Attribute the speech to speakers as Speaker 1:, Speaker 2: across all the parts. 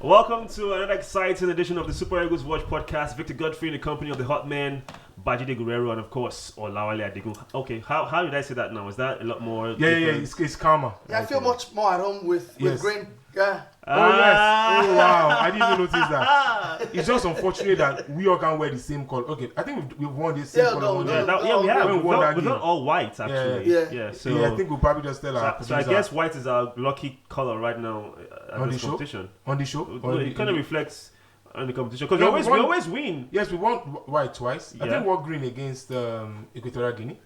Speaker 1: Welcome to another exciting edition of the Super Eagles Watch podcast. Victor Godfrey in the company of the hot man, Bajide Guerrero, and of course, Olawale Adigun. Okay, how did I say that now? Is that a lot more?
Speaker 2: Yeah, it's calmer.
Speaker 3: Yeah, I feel much more at home with Green. Yeah.
Speaker 2: Oh, yes. Oh, wow. I didn't even notice that. It's just unfortunate that we all can't wear the same color. Okay, I think we've won this same color.
Speaker 1: We're not all white, actually.
Speaker 3: Yeah.
Speaker 1: So
Speaker 2: I think we'll probably just tell our
Speaker 1: So I guess white is our lucky color right now at this competition.
Speaker 2: On the show?
Speaker 1: It kind of reflects on the competition. Because we always win.
Speaker 2: Yes, we won white twice. I think we won green against Equatorial Guinea.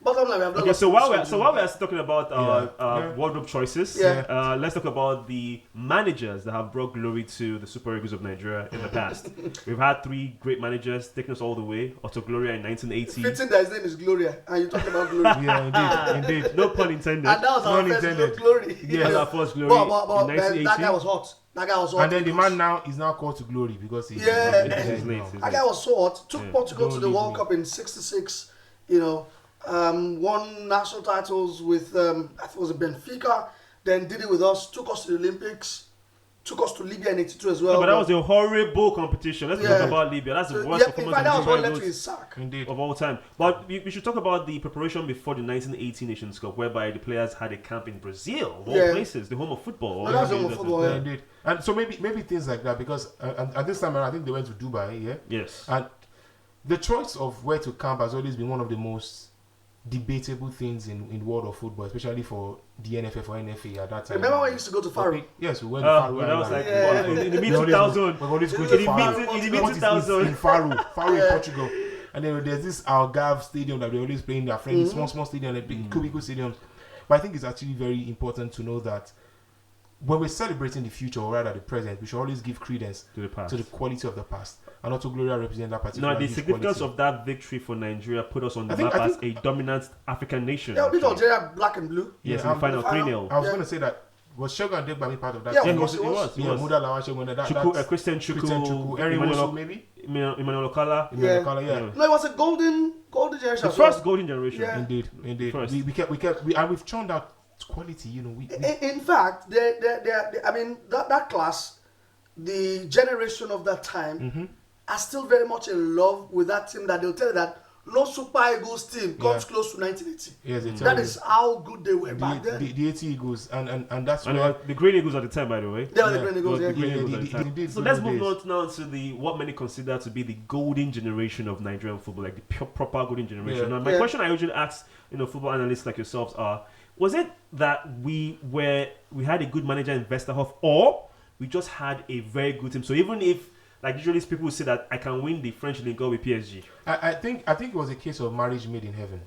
Speaker 1: So while we're talking about our wardrobe choices, let's talk about the managers that have brought glory to the Super Eagles of Nigeria in the past. We've had three great managers taking us all the way. Otto Gloria in 1980.
Speaker 3: Fitting that his name is Gloria, and you talking about glory.
Speaker 2: Yeah, indeed.
Speaker 1: No pun intended.
Speaker 3: And that was our first glory.
Speaker 1: Yes, our first glory
Speaker 3: But
Speaker 1: in 1980.
Speaker 3: that guy was hot.
Speaker 2: And then the man now is now called to glory because he's
Speaker 3: that
Speaker 2: late.
Speaker 3: guy was so hot. Took Portugal to the World Cup in '66. Won national titles with I think it was Benfica. Then did it with us. Took us to the Olympics. Took us to Libya in '82 as well.
Speaker 1: But that was a horrible competition. Let's talk about Libya. That's the worst performance
Speaker 3: that was what led to his sack.
Speaker 1: Of all time. But we should talk about the preparation before the 1980 Nations Cup, whereby the players had a camp in Brazil, of all places, the home of football.
Speaker 3: That's the home of football, yeah.
Speaker 2: Indeed. And so maybe things like that because at this time I think they went to Dubai, yeah.
Speaker 1: Yes.
Speaker 2: And the choice of where to camp has always been one of the most debatable things in world of football, especially for the NFF or NFA at that time.
Speaker 3: Remember when we used to go to Faroe?
Speaker 2: Yes, we went to Faroe.
Speaker 1: That was like in the mid 2000s.
Speaker 2: We're always going to Faroe.
Speaker 1: In the mid 2000s
Speaker 2: in Faroe in Portugal. And then there's this Algarve stadium that they always play in their friendly small stadium, like big cubicle stadiums. But I think it's actually very important to know that when we're celebrating the future, or rather the present, we should always give credence
Speaker 1: to the past,
Speaker 2: to the quality of the past. And Otto Gloria represent that particular.
Speaker 1: Now, the significance
Speaker 2: quality
Speaker 1: of that victory for Nigeria put us on the map as a dominant African nation.
Speaker 3: Yeah, we beat Algeria black and blue.
Speaker 1: Yes, in the final 3-0.
Speaker 2: I was going to say that. Was Shogun and Degbami part of that?
Speaker 3: Yeah,
Speaker 1: it was.
Speaker 2: Muda Lawa Shogun.
Speaker 1: Christian Chukwu,
Speaker 2: Emmanuel maybe?
Speaker 1: Emmanuel Okala.
Speaker 2: Yeah.
Speaker 3: No, it was a golden generation.
Speaker 1: The first golden generation.
Speaker 2: Yeah. Indeed.
Speaker 1: First.
Speaker 2: We've churned out quality,
Speaker 3: In fact, that class, the generation of that time, are still very much in love with that team. That they'll tell you that no Super Eagles team comes close to 1980.
Speaker 2: Yes,
Speaker 3: that is how good they were back then.
Speaker 2: The 80 Eagles, and that's
Speaker 1: where the Green Eagles at the time, by the way.
Speaker 3: They were the Green Eagles.
Speaker 1: So let's move on now to what many consider to be the golden generation of Nigerian football, like the proper golden generation. Now, my question I usually ask, football analysts like yourselves are: was it that we had a good manager in Westerhoff, or we just had a very good team? So even if, like usually people say that I can win the French League with PSG.
Speaker 2: I think it was a case of marriage made in heaven.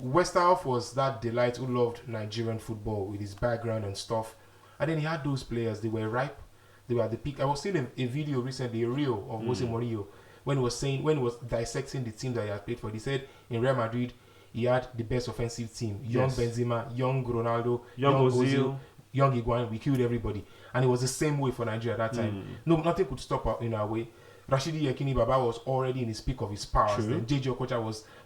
Speaker 2: Westerhoff was that delight who loved Nigerian football with his background and stuff. And then he had those players, they were ripe, they were at the peak. I was seeing a video recently, a reel of Jose Mourinho, when he was dissecting the team that he had played for. He said in Real Madrid, he had the best offensive team. Young Benzema, young Ronaldo, young Ozil, young Higuain. We killed everybody. And it was the same way for Nigeria at that time. No, nothing could stop in our way. Rashidi Yekini Baba was already in his peak of his powers. Then JJ Okocha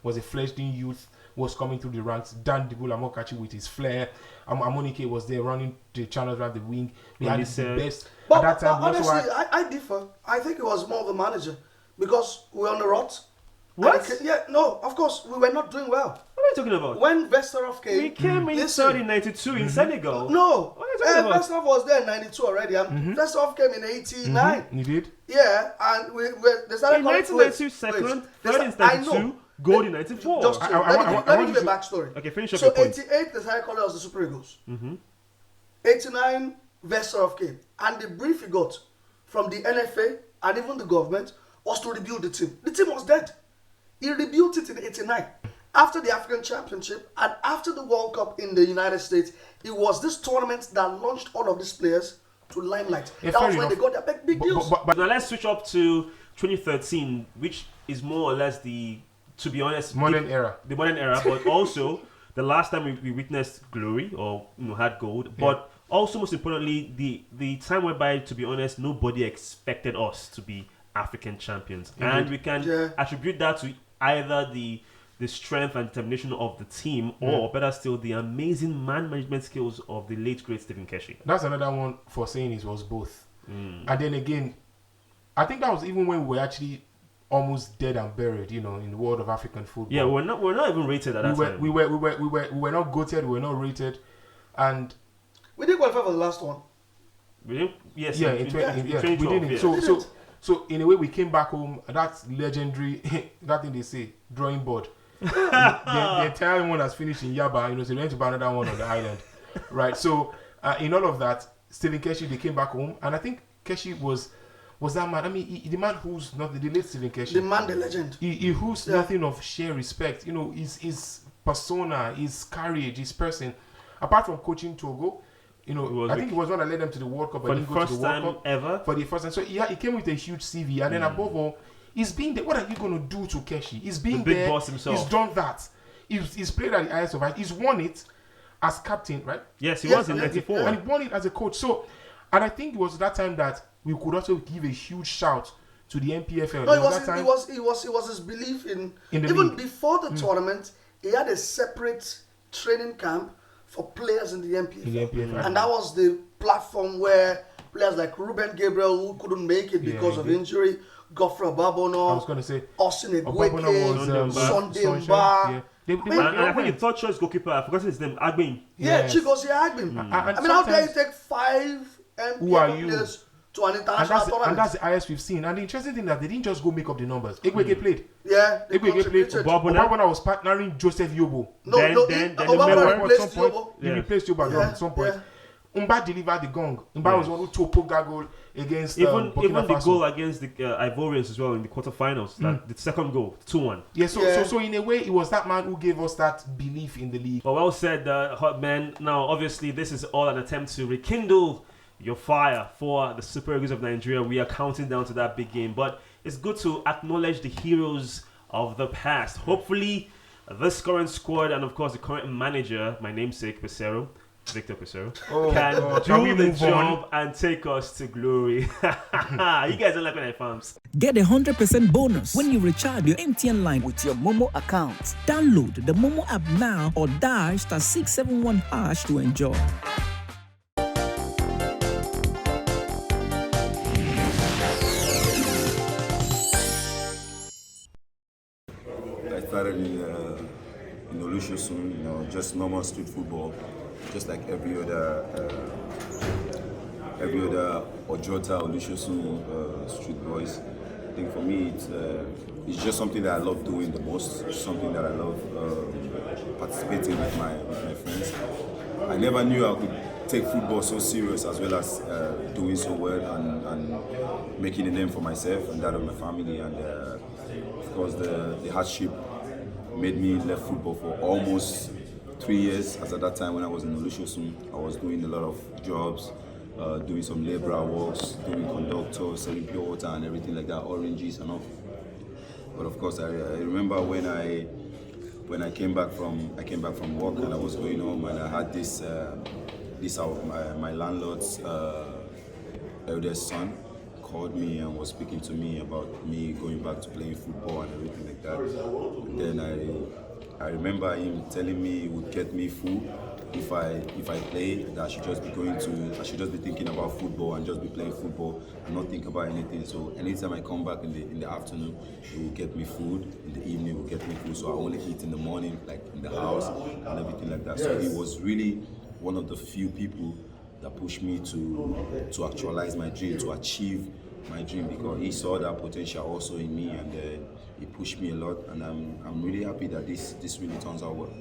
Speaker 2: was a fledgling youth, was coming through the ranks. Dan Dibula Mokachi with his flair. Amonike was there running the channels around the wing. We had the best.
Speaker 3: But at that time, honestly, I differ. I think it was more the manager. Because we were on the rot.
Speaker 1: What?
Speaker 3: Of course, we were not doing well.
Speaker 1: What are you talking about?
Speaker 3: When Westerhoff came...
Speaker 1: We came in third in 92 in Senegal.
Speaker 3: No.
Speaker 1: What are you talking about?
Speaker 3: Westerhoff was there in 92 already. Westerhoff came in 89.
Speaker 2: He did?
Speaker 3: Yeah, and they started
Speaker 1: in 1992, second, third in 92, gold in 94.
Speaker 3: Just let me give a backstory.
Speaker 1: Okay, finish up
Speaker 3: so
Speaker 1: your point.
Speaker 3: 88, they started calling us the Super Eagles. 89, Westerhoff came. And the brief he got from the NFA and even the government was to rebuild the team. The team was dead. He rebuilt it in 89. After the African Championship and after the World Cup in the United States, it was this tournament that launched all of these players to limelight. That was when they got their big deals.
Speaker 1: But now let's switch up to 2013, which is more or less the modern era, but also the last time we witnessed glory or had gold. But also, most importantly, the time whereby, to be honest, nobody expected us to be African champions. And we can attribute that to either the the strength and determination of the team, or better still, the amazing man management skills of the late great Stephen Keshi?
Speaker 2: That's another one for saying it was both. And then again, I think that was even when we were actually almost dead and buried, in the world of African football.
Speaker 1: Yeah, we're not even rated at that time.
Speaker 2: We were not goated, we were not rated, and
Speaker 3: we didn't qualify for the last one.
Speaker 1: We didn't. Yes.
Speaker 2: Yeah,
Speaker 1: in
Speaker 2: we
Speaker 1: 2012,
Speaker 2: didn't.
Speaker 1: yeah.
Speaker 2: So in a way, we came back home. That's legendary. That thing they say, drawing board. the entire one has finished in Yaba. So we went to buy another one on the island, right? So in all of that, Stephen Keshi, they came back home, and I think Keshi was that man. I mean, the man who's not the late Stephen Keshi.
Speaker 3: The man, the legend.
Speaker 2: He who's nothing of sheer respect. His persona, his courage, his person. Apart from coaching Togo. I think it was one that led them to the World Cup.
Speaker 1: For the first time ever.
Speaker 2: For the first time. So he came with a huge CV. And then above all, he's been there. What are you going to do to Keshi? He's been
Speaker 1: the big
Speaker 2: there.
Speaker 1: Boss himself.
Speaker 2: He's done that. He's played at the highest of height. He's won it as captain, right?
Speaker 1: Yes, he was in 94.
Speaker 2: And he won it as a coach. So, and I think it was that time that we could also give a huge shout to the MPFL.
Speaker 3: No, it was his belief in the even league. Before the tournament, he had a separate training camp for players in the MPFL. And that was the platform where players like Ruben Gabriel, who couldn't make it because of injury, Godfrey Obabono,
Speaker 2: I was going to say
Speaker 3: Austin Egweke, Sunday Mba.
Speaker 1: I think the third choice goalkeeper, I forgot his name, Agbin.
Speaker 3: Yeah, Chigozie Agbin. I mean, how dare you take 5 MPFL players to an international tournament?
Speaker 2: And that's the highest we've seen. And the interesting thing is that they didn't just go make up the numbers. Egweke played.
Speaker 3: Yeah, they
Speaker 2: played. Obabono was partnering Joseph Yobo.
Speaker 1: Then
Speaker 3: Obabono replaced Yobo.
Speaker 2: He replaced Yobo at some point. Umba delivered the gong. Umba was one who took that goal against
Speaker 1: even
Speaker 2: Burkina
Speaker 1: the
Speaker 2: Faso.
Speaker 1: goal against the Ivorians as well in the quarterfinals. The second goal, 2-1.
Speaker 2: Yeah, so in a way, it was that man who gave us that belief in the league.
Speaker 1: Well said, Hot Man. Now, obviously, this is all an attempt to rekindle your fire for the Super Eagles of Nigeria. We are counting down to that big game, but it's good to acknowledge the heroes of the past. Hopefully, this current squad and, of course, the current manager, my namesake, Victor Peseiro, can do the job and take us to glory. You guys don't like when I farms.
Speaker 4: Get 100% bonus when you recharge your MTN line with your Momo account. Download the Momo app now or dial *671# to enjoy.
Speaker 5: I started in Olusegun, just normal street football. Just like every other Ojota, Olusegun street boys. I think for me it's just something that I love doing the most. It's something that I love participating with my friends. I never knew I could take football so serious as well as doing so well and making a name for myself and that of my family. And of course the hardship made me left football for almost 3 years, as at that time when I was in Olusegun, I was doing a lot of jobs, doing some labourer works, doing conductor, selling pure water and everything like that, oranges and all. But of course, I remember when I came back from work and I was going home and I had this my landlord's eldest son called me and was speaking to me about me going back to playing football and everything like that. And then I remember him telling me he would get me food if I play, that I should just be thinking about football and just be playing football and not think about anything. So anytime I come back in the afternoon, he will get me food. In the evening, he will get me food. So I only eat in the morning, like in the house and everything like that. So he was really one of the few people that pushed me to actualize my dream, to achieve my dream, because he saw that potential also in me, and he pushed me a lot, and I'm really happy that this really turns out well.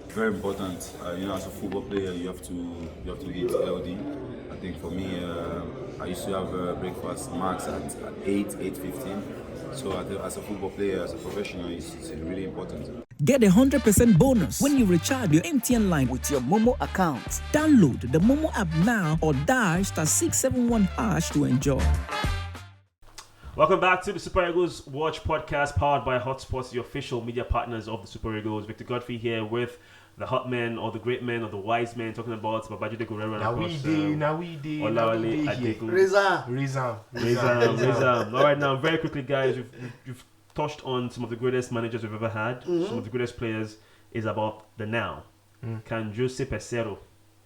Speaker 5: Very important, as a football player, you have to eat healthy. I think for me, I used to have breakfast max at 8:15. So as a football player, as a professional, it's really important.
Speaker 4: Get 100% bonus when you recharge your MTN line with your Momo account. Download the Momo app now or dial *671# to enjoy.
Speaker 1: Welcome back to the Super Eagles Watch podcast, powered by Hotsports, the official media partners of the Super Eagles. Victor Godfrey here with the hot men, or the great men, or the wise men, talking about Babajide Guerrero.
Speaker 2: Now we did.
Speaker 1: Olawale Adegun.
Speaker 3: Rizam.
Speaker 1: All right, now very quickly, guys, you've touched on some of the greatest managers we've ever had, some of the greatest players. Is about the now. Can Jose Peseiro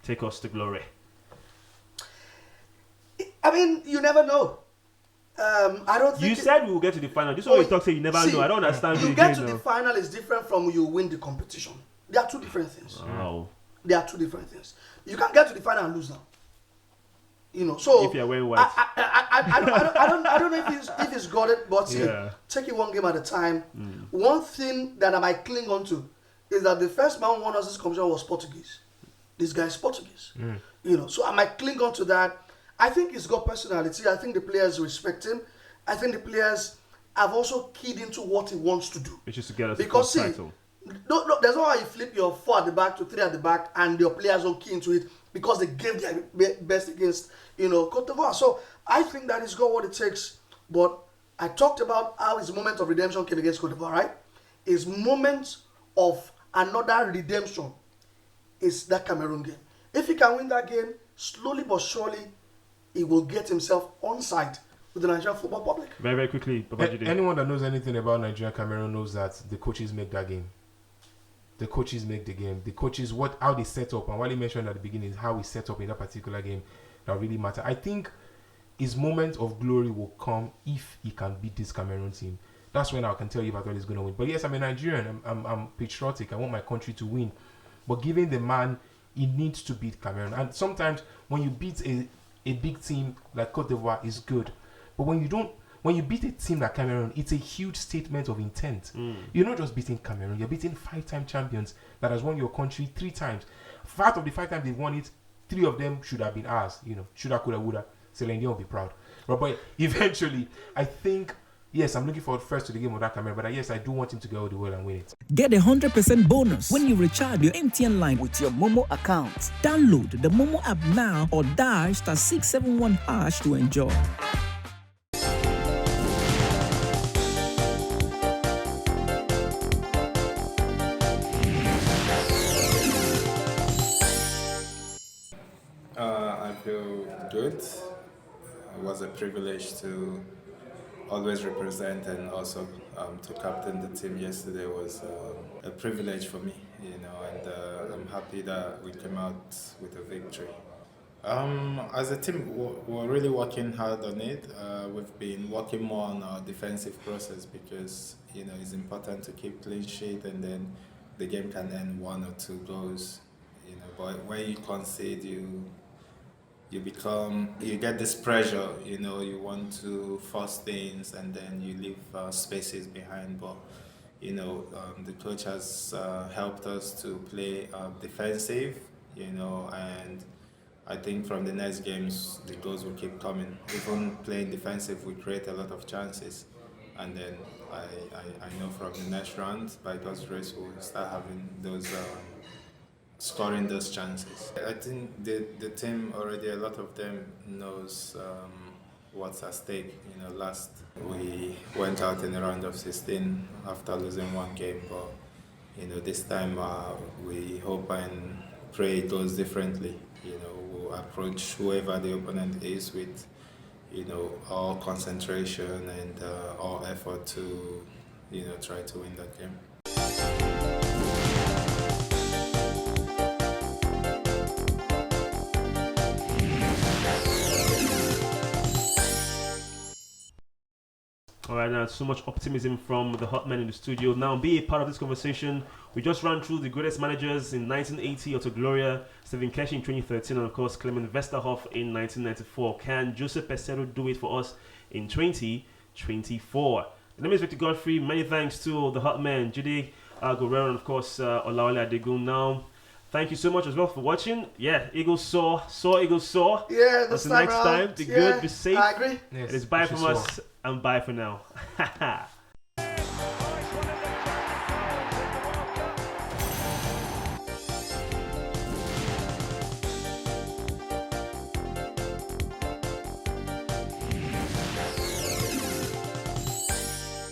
Speaker 1: take us to glory?
Speaker 3: I mean, you never know. I don't think...
Speaker 1: You said we will get to the final. This is what you talk, say you never know. I don't understand.
Speaker 3: You get to the final is different from you win the competition. They are two different things.
Speaker 1: Wow.
Speaker 3: They are two different things. You can get to the final and lose now. You know, so...
Speaker 1: If you're wearing white.
Speaker 3: I don't know if he's got it, but take it one game at a time. One thing that I might cling on to is that the first man who won us this competition was Portuguese. This guy is Portuguese. You know, so I might cling on to that. I think he's got personality. I think the players respect him. I think the players have also keyed into what he wants to do.
Speaker 1: Which is to get us
Speaker 3: because
Speaker 1: the title.
Speaker 3: No, there's no how you flip your 4 at the back to 3 at the back and your players don't key into it because they gave their best against, you know, Cote d'Ivoire. So I think that he's got what it takes. But I talked about how his moment of redemption came against Cote d'Ivoire, right? His moment of another redemption is that Cameroon game. If he can win that game, slowly but surely, he will get himself on side with the Nigerian football public.
Speaker 1: Very, very quickly,
Speaker 2: anyone that knows anything about Nigeria Cameroon knows that the coaches make that game. The coaches make the game. The coaches, how they set up, and what he mentioned at the beginning is how we set up in that particular game that really matter. I think his moment of glory will come if he can beat this Cameroon team. That's when I can tell you if I thought he's going to win. But yes, I'm a Nigerian. I'm patriotic. I want my country to win. But given the man, he needs to beat Cameroon. And sometimes when you beat a big team like Cote d'Ivoire, is good. But when you beat a team like Cameroon, it's a huge statement of intent. You're not just beating Cameroon. You're beating 5-time champions that has won your country 3 times. 5 of the 5 times they've won it, 3 of them should have been ours. You know, shoulda, coulda, woulda. Celine Dion will be proud. But eventually, I think... Yes, I'm looking forward first to the game with that Cameroon, but yes, I do want him to go all the way and win it.
Speaker 4: Get a 100% bonus when you recharge your MTN line with your Momo account. Download the Momo app now or dial *671# to enjoy.
Speaker 6: I feel good. It was a privilege to always represent and also to captain the team yesterday was a privilege for me, you know, and I'm happy that we came out with a victory. As a team, we're really working hard on it. We've been working more on our defensive process because, you know, it's important to keep clean sheet and then the game can end 1 or 2 goals, you know, but when you concede, you get this pressure, you know, you want to force things and then you leave spaces behind. But, you know, the coach has helped us to play defensive, you know, and I think from the next games, the goals will keep coming. Even playing defensive, we create a lot of chances. And then I know from the next round, by God's grace, we'll start having those scoring those chances. I think the team already, a lot of them knows what's at stake. You know, last we went out in the round of 16 after losing 1 game, but you know, this time we hope and pray it goes differently. You know, we'll approach whoever the opponent is with, you know, all concentration and all effort to, you know, try to win that game.
Speaker 1: All right, now so much optimism from the hot men in the studio. Now, be a part of this conversation. We just ran through the greatest managers in 1980, Otto Gloria, Steven Keshi in 2013, and of course, Clement Westerhoff in 1994. Can Jose Peseiro do it for us in 2024? My name is Victor Godfrey. Many thanks to the hot men, Judy Guerrero, and of course, Olawale Adegun. Now, thank you so much as well for watching. Yeah, Eagles soar, Eagles soar.
Speaker 3: Yeah,
Speaker 1: until next time, be good, be safe.
Speaker 3: I agree.
Speaker 1: Yes, it is bye from us and bye for now.